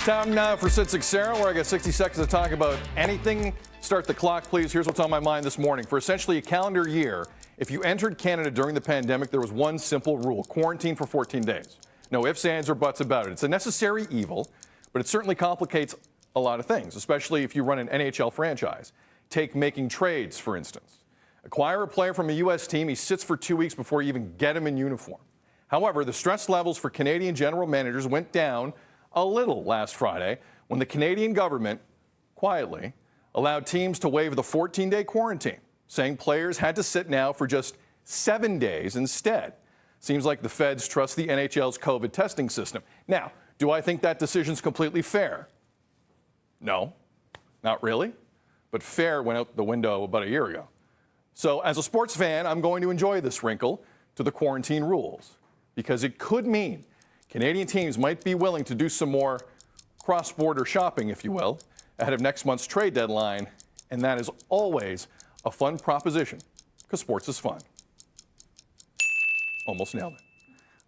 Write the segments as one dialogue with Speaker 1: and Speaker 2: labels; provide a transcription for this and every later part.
Speaker 1: Time now for Sid Sixera, where I got 60 seconds to talk about anything. Start the clock, please. Here's what's on my mind this morning. For essentially a calendar year, if you entered Canada during the pandemic, there was one simple rule: quarantine for 14 days. No ifs, ands, or buts about it. It's a necessary evil, but it certainly complicates a lot of things, especially if you run an NHL franchise. Take making trades, for instance. Acquire a player from a U.S. team, he sits for 2 weeks before you even get him in uniform. However, the stress levels for Canadian general managers went down a little last Friday when the Canadian government, quietly, allowed teams to waive the 14-day quarantine, saying players had to sit now for just 7 days instead. Seems like the feds trust the NHL's COVID testing system. Now, do I think that decision's completely fair? No, not really. But fair went out the window about a year ago. So as a sports fan, I'm going to enjoy this wrinkle to the quarantine rules, because it could mean Canadian teams might be willing to do some more cross-border shopping, if you will, ahead of next month's trade deadline, and that is always a fun proposition, because sports is fun. Almost nailed it.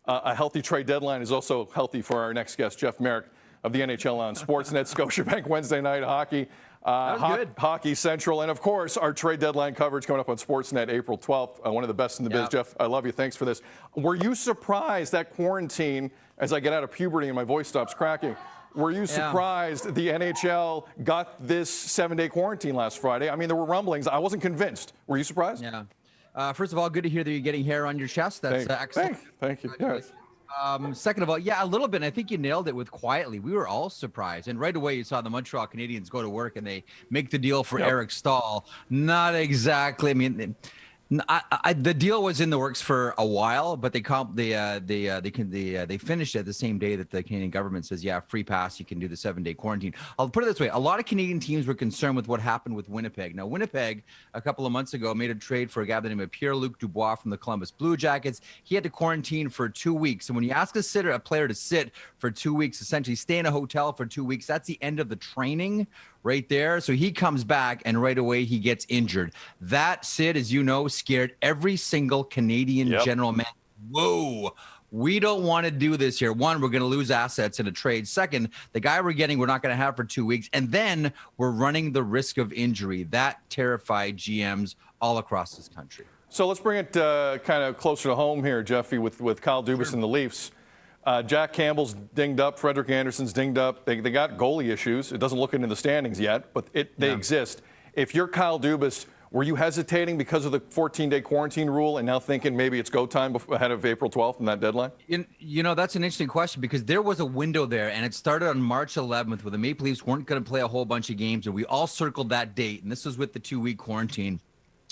Speaker 1: A healthy trade deadline is also healthy for our next guest, Jeff Merrick of the NHL on Sportsnet, Scotiabank Wednesday night hockey, Hockey Central, and of course our trade deadline coverage coming up on Sportsnet April 12th. One of the best in the biz. Jeff, I love you. Thanks for this. Were you surprised that quarantine, as I get out of puberty and my voice stops cracking, were you surprised the NHL got this 7-day quarantine last Friday? I mean, there were rumblings. I wasn't convinced. Were you surprised?
Speaker 2: Yeah. First of all, good to hear that you're getting hair on your chest. That's excellent.
Speaker 1: Thank you. Yes.
Speaker 2: Second of all, a little bit. I think you nailed it with quietly. We were all surprised. And right away, you saw the Montreal Canadiens go to work and they make the deal for Eric Staal. Not exactly. I mean, the deal was in the works for a while, but they finished it the same day that the Canadian government says, free pass, you can do the 7-day quarantine. I'll put it this way. A lot of Canadian teams were concerned with what happened with Winnipeg. Now, Winnipeg, a couple of months ago, made a trade for a guy by the name of Pierre-Luc Dubois from the Columbus Blue Jackets. He had to quarantine for 2 weeks. And when you ask a player to sit for 2 weeks, essentially stay in a hotel for 2 weeks, that's the end of the training right there. So he comes back and right away he gets injured. That, Sid, as you know, scared every single Canadian general man. Whoa, we don't want to do this here. One, we're going to lose assets in a trade. Second, the guy we're getting, we're not going to have for 2 weeks. And then we're running the risk of injury. That terrified GMs all across this country.
Speaker 1: So let's bring it kind of closer to home here, Jeffy, with Kyle Dubas and the Leafs. Jack Campbell's dinged up. Frederick Anderson's dinged up. They got goalie issues. It doesn't look into the standings yet, but they exist. If you're Kyle Dubas, were you hesitating because of the 14-day quarantine rule and now thinking maybe it's go time ahead of April 12th and that deadline?
Speaker 2: You know, that's an interesting question, because there was a window there, and it started on March 11th where the Maple Leafs weren't going to play a whole bunch of games, and we all circled that date, and this was with the 2-week quarantine.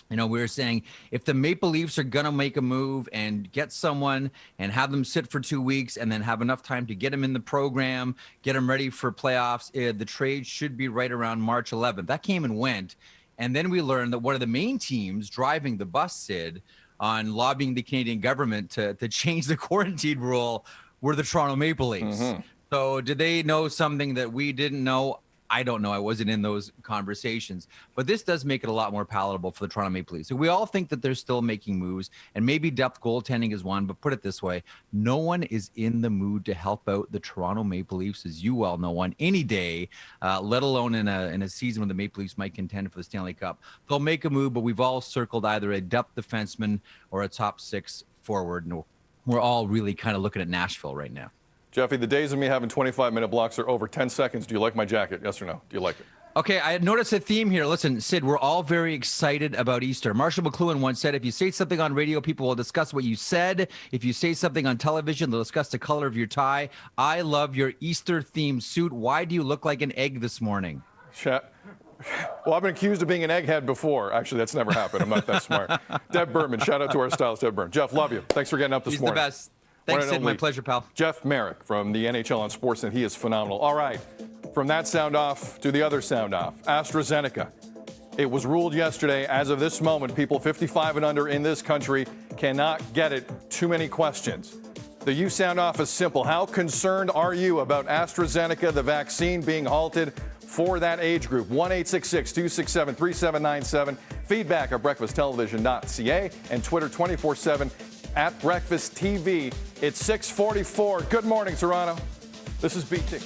Speaker 2: You know, we were saying if the Maple Leafs are going to make a move and get someone and have them sit for 2 weeks and then have enough time to get them in the program, get them ready for playoffs, the trade should be right around March 11th. That came and went. And then we learned that one of the main teams driving the bus, Sid, on lobbying the Canadian government to change the quarantine rule were the Toronto Maple Leafs. Mm-hmm. So did they know something that we didn't know? I don't know. I wasn't in those conversations. But this does make it a lot more palatable for the Toronto Maple Leafs. So we all think that they're still making moves, and maybe depth goaltending is one, but put it this way, no one is in the mood to help out the Toronto Maple Leafs, as you well know, on any day, let alone in a season when the Maple Leafs might contend for the Stanley Cup. They'll make a move, but we've all circled either a depth defenseman or a top 6 forward, and we're all really kind of looking at Nashville right now.
Speaker 1: Jeffy, the days of me having 25-minute blocks are over. 10 seconds. Do you like my jacket? Yes or no? Do you like it?
Speaker 2: Okay, I noticed a theme here. Listen, Sid, we're all very excited about Easter. Marshall McLuhan once said, if you say something on radio, people will discuss what you said. If you say something on television, they'll discuss the color of your tie. I love your Easter-themed suit. Why do you look like an egg this morning?
Speaker 1: Well, I've been accused of being an egghead before. Actually, that's never happened. I'm not that smart. Deb Berman. Shout out to our stylist, Deb Berman. Jeff, love you. Thanks for getting up this morning.
Speaker 2: He's the best. Thanks, Sid. My pleasure, pal.
Speaker 1: Jeff Merrick from the NHL on Sportsnet. He is phenomenal. All right, from that sound off to the other sound off. AstraZeneca. It was ruled yesterday, as of this moment, people 55 and under in this country cannot get it. Too many questions. The you sound off is simple. How concerned are you about AstraZeneca, the vaccine being halted for that age group? 1-866-267-3797. Feedback at breakfasttelevision.ca and Twitter 24/7 at Breakfast TV. It's 6:44. Good morning, Toronto. This is BT.